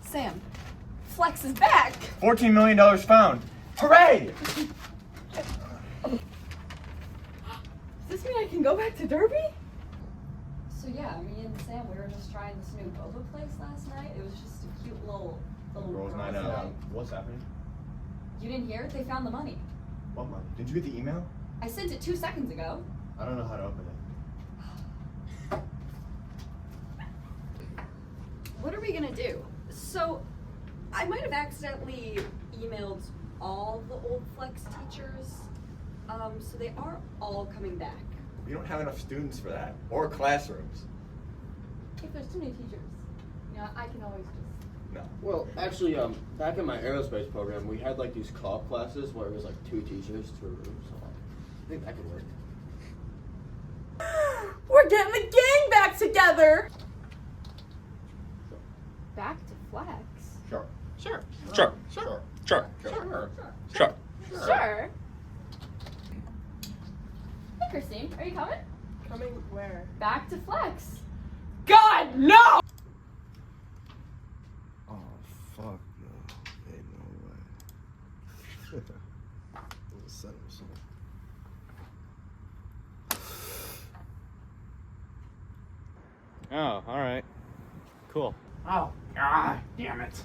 Sam, Flex is back! $14 million found. Hooray! Does this mean I can go back to Derby? So yeah, me and Sam, we were just trying this new boba place last night. It was just a cute little Girls night out. What's happening? You didn't hear it? They found the money. What money? Did you get the email? I sent it 2 seconds ago. I don't know how to open it. What are we gonna do? So, I might have accidentally emailed all the old Flex teachers. So they are all coming back. We don't have enough students for that, or classrooms. If there's too many teachers, I can always just. No. Well, actually, back in my aerospace program, we had like these co-op classes where it was like 2 teachers to a room, so I think that could work. We're getting the gang back together! Back to Flex? Sure. Sure. Sure. Sure. Sure. Sure. Sure. Sure. Hey, Christine, are you coming? Coming where? Back to Flex. God, no! Oh, fuck no. Ain't no way. We'll send him some. Oh, alright. Cool. Oh, god damn it.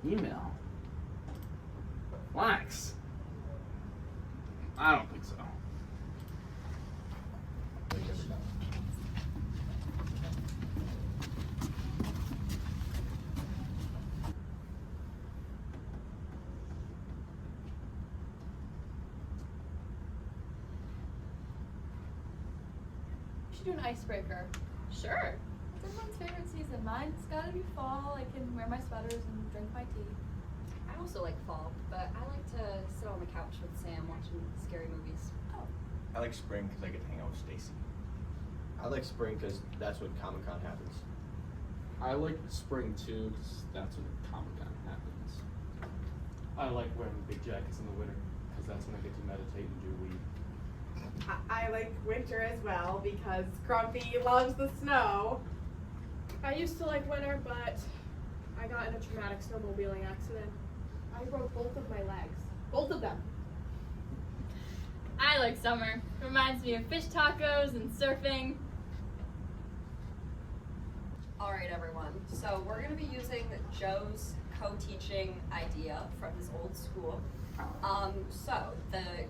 Email. Flex. I don't think so. We should do an icebreaker. Sure. It's everyone's favorite season. Mine's gotta be fall. I can wear my sweaters and drink my tea. I also like fall, but I like to sit on the couch with Sam watching scary movies. Oh. I like spring because I get to hang out with Stacy. I like spring because that's when Comic-Con happens. I like spring too, because that's when Comic-Con happens. I like wearing big jackets in the winter, because that's when I get to meditate and do weed. I like winter as well because Grumpy loves the snow. I used to like winter, but I got in a traumatic snowmobiling accident. I broke both of my legs. Both of them. I like summer. Reminds me of fish tacos and surfing. All right, everyone. So we're going to be using Joe's co-teaching idea from his old school. So the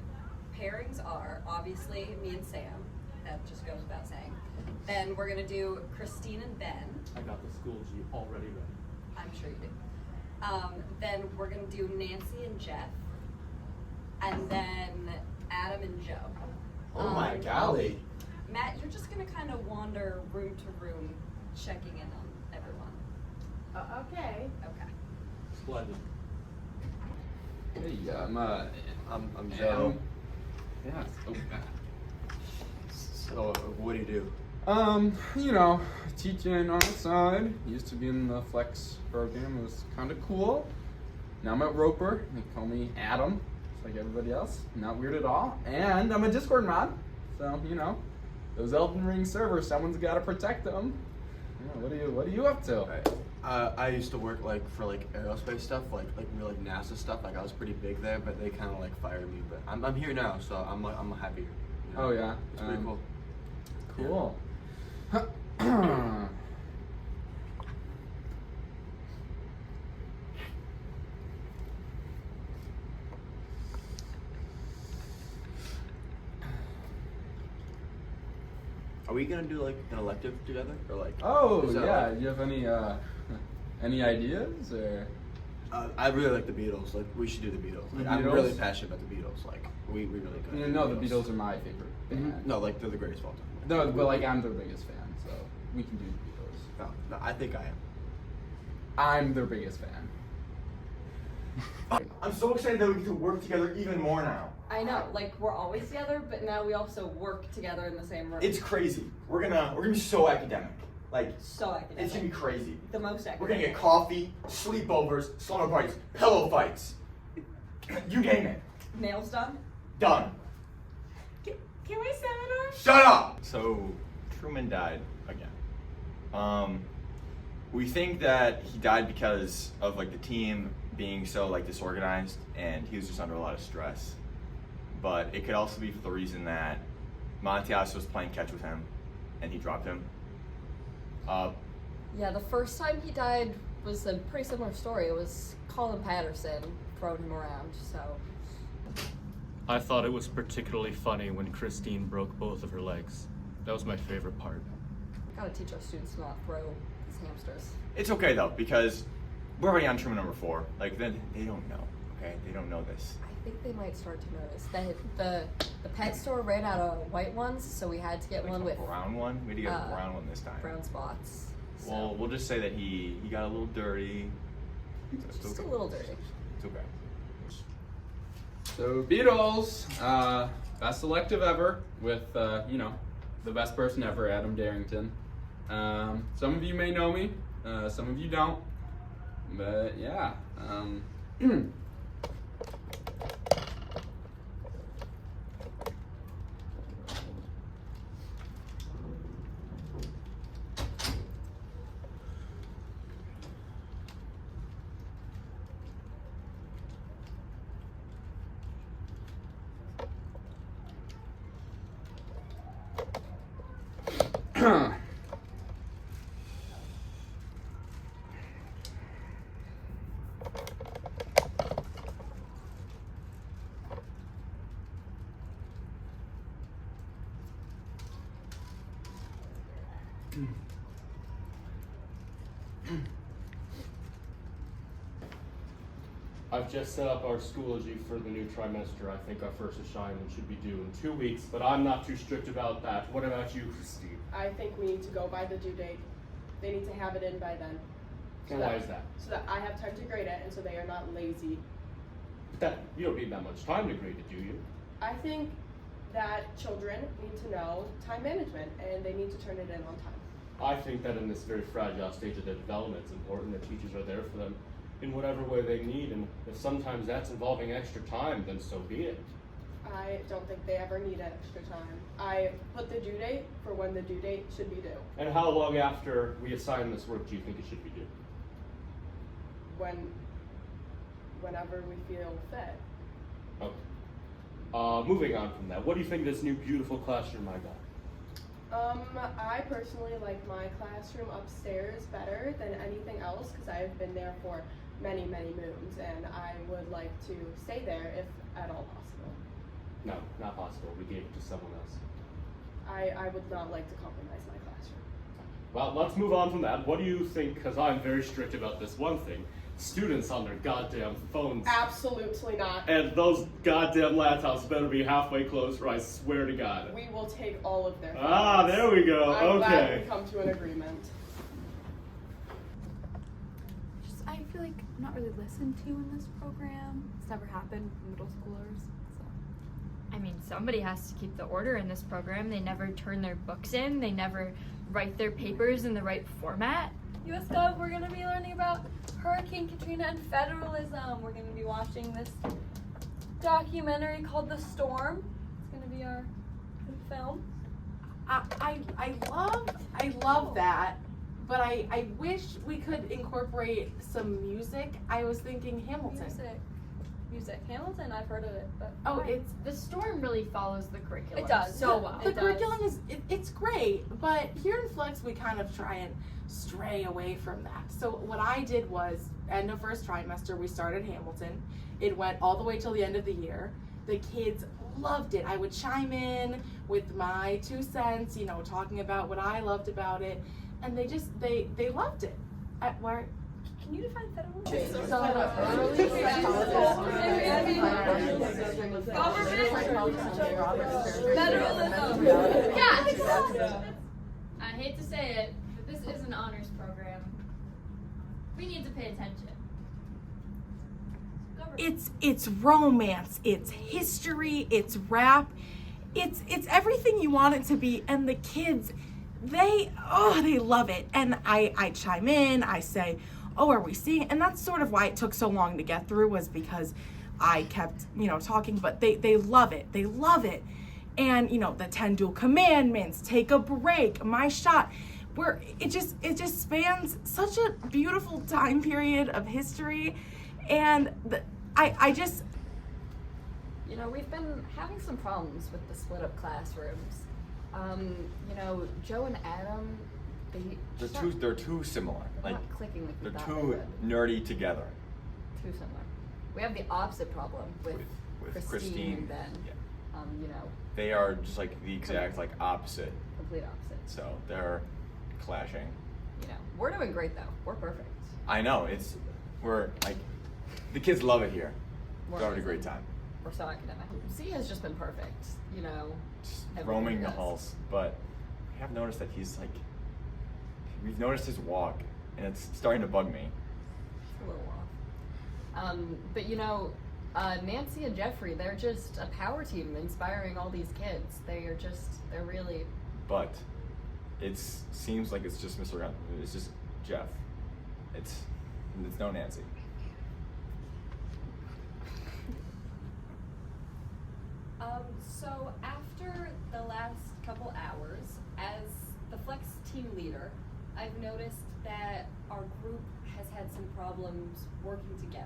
pairings are obviously me and Sam. That just goes without saying. Then we're going to do Christine and Ben. I got the school G already ready. I'm sure you do. Then we're going to do Nancy and Jeff. And then Adam and Joe. Oh my golly. Matt, you're just going to kind of wander room to room, checking in on everyone. Okay. Okay. Splendid. Hey, I'm Joe. Yeah. So, what do you do? You know, teaching on the side. Used to be in the Flex program. It was kind of cool. Now I'm at Roper. They call me Adam, just like everybody else. Not weird at all. And I'm a Discord mod. So, you know, those Elden Ring servers, someone's got to protect them. Yeah, what are you up to? I used to work for aerospace stuff, like real NASA stuff. Like I was pretty big there, but they kind of fired me. But I'm here now, so I'm happy. You know? Oh yeah, It's pretty cool. Cool. Are we gonna do an elective together, or Oh is that, yeah, do you have any ideas or? I really like the Beatles. We should do the Beatles. The I'm Beatles? really passionate about the Beatles. We really could. No, the Beatles are my favorite band. No, they're the greatest of all time. No, but I'm their biggest fan, so we can do the Beatles. No, I think I am. I'm their biggest fan. I'm so excited that we get to work together even more now. I know, we're always together, but now we also work together in the same room. It's crazy. We're gonna be so academic. So academic. It's gonna be crazy. The most academic. We're gonna get coffee, sleepovers, slumber parties, pillow fights. You name it. Nails done? Done. Can we seminar? Shut up! So, Truman died again. We think that he died because of like the team being so like disorganized, and he was just under a lot of stress. But it could also be for the reason that Montias was playing catch with him, and he dropped him. Yeah, the first time he died was a pretty similar story. It was Colin Patterson throwing him around, so. I thought it was particularly funny when Christine broke both of her legs. That was my favorite part. Gotta teach our students to not throw these hamsters. It's okay though, because we're already on trim number 4. Like then they don't know, okay? They don't know this. I think they might start to notice. The pet store ran out of white ones, so we had to get Like one a with brown one. We had to get a brown one this time. brown spots. So. Well, we'll just say that he got a little dirty. It's Just okay. a little dirty. It's okay. So Beatles, best elective ever with you know, the best person ever, Adam Darrington. Some of you may know me, some of you don't, but yeah. I've just set up our Schoology for the new trimester. I think our first assignment should be due in 2 weeks, but I'm not too strict about that. What about you, Christine? I think we need to go by the due date. They need to have it in by then. And why is that? So that I have time to grade it, and so they are not lazy. You don't need that much time to grade it, do you? I think that children need to know time management, and they need to turn it in on time. I think that in this very fragile stage of their development, it's important that teachers are there for them in whatever way they need, and if sometimes that's involving extra time, then so be it. I don't think they ever need extra time. I put the due date for when the due date should be due. And how long after we assign this work do you think it should be due? Whenever we feel fit. Okay. Moving on from that, what do you think of this new beautiful classroom I got? I personally like my classroom upstairs better than anything else because I've been there for many, many moons, and I would like to stay there if at all possible. No, not possible. We gave it to someone else. I would not like to compromise my classroom. Well, let's move on from that. What do you think, because I'm very strict about this one thing, students on their goddamn phones. Absolutely not. And those goddamn laptops better be halfway closed, or I swear to God. We will take all of their phones. Ah, there we go. I'm glad Okay. we come to an agreement. I feel like I'm not really listened to in this program. It's never happened with middle schoolers. So. I mean, somebody has to keep the order in this program. They never turn their books in. They never write their papers in the right format. US Gov, we're gonna be learning about Hurricane Katrina and federalism. We're gonna be watching this documentary called The Storm. It's gonna be our film. I love that, but I wish we could incorporate some music. I was thinking Hamilton. Music. Hamilton, I've heard of it, but Oh, it's The Storm really follows the curriculum. It does. so well. the It does. curriculum is it's great, but here in Flex we kind of try and stray away from that. So what I did was end of first trimester we started Hamilton. It went all the way till the end of the year. The kids loved it. I would chime in with my 2 cents, talking about what I loved about it, and they loved it. At where can you define federalism? Federalism. Yes. I hate to say it, but this is an honors program. We need to pay attention. It's romance, it's history, it's rap, it's everything you want it to be, and the kids, they love it. And I chime in, I say, oh, are we seeing? And that's sort of why it took so long to get through, was because I kept, talking, but they love it. They love it. And, the 10 dual commandments, take a break, my shot. where it just spans such a beautiful time period of history, and I just. You know, we've been having some problems with the split up classrooms. You know, Joe and Adam, They're too similar. they're Like not clicking like we they're thought they too would. nerdy together. Too similar. We have the opposite problem with Christine and Ben. Yeah. You know, They are just like the exact like opposite. complete opposite. So they're clashing. You know, we're doing great though. We're perfect. I know, we're like, the kids love it here. We're They're having a great amazing. time. We're so academic. Z has just been perfect. You know, Just everything roaming he the does. halls. But I have noticed that he's like, we've noticed his walk, and it's starting to bug me. It's a little off. But you know, Nancy and Jeffrey, they're just a power team inspiring all these kids. They're really. But it seems like it's just Mr. Gunn. It's just Jeff. It's no Nancy. So after the last couple hours, as the Flex team leader, I've noticed that our group has had some problems working together.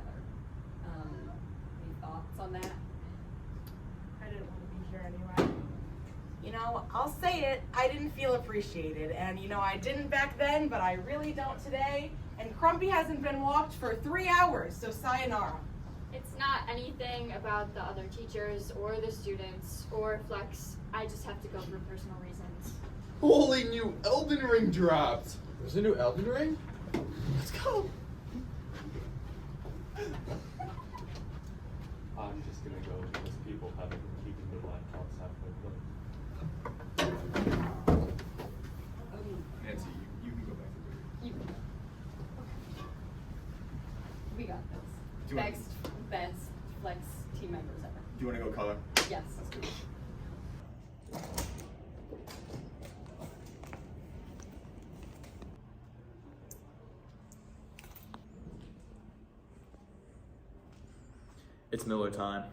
Any thoughts on that? I didn't want to be here anyway. You know, I'll say it, I didn't feel appreciated. And you know, I didn't back then, but I really don't today. And Crumpy hasn't been walked for 3 hours, so sayonara. It's not anything about the other teachers or the students or Flex. I just have to go for personal reasons. Holy new Elden Ring dropped! There's a new Elden Ring? Let's go! I'm just gonna go because people haven't been keeping their laptops halfway plugged. Nancy, you can go back to You. We got this. Do you want- Best Flex team members ever. Do you want to go color? Yes. Let's do it. It's Miller time.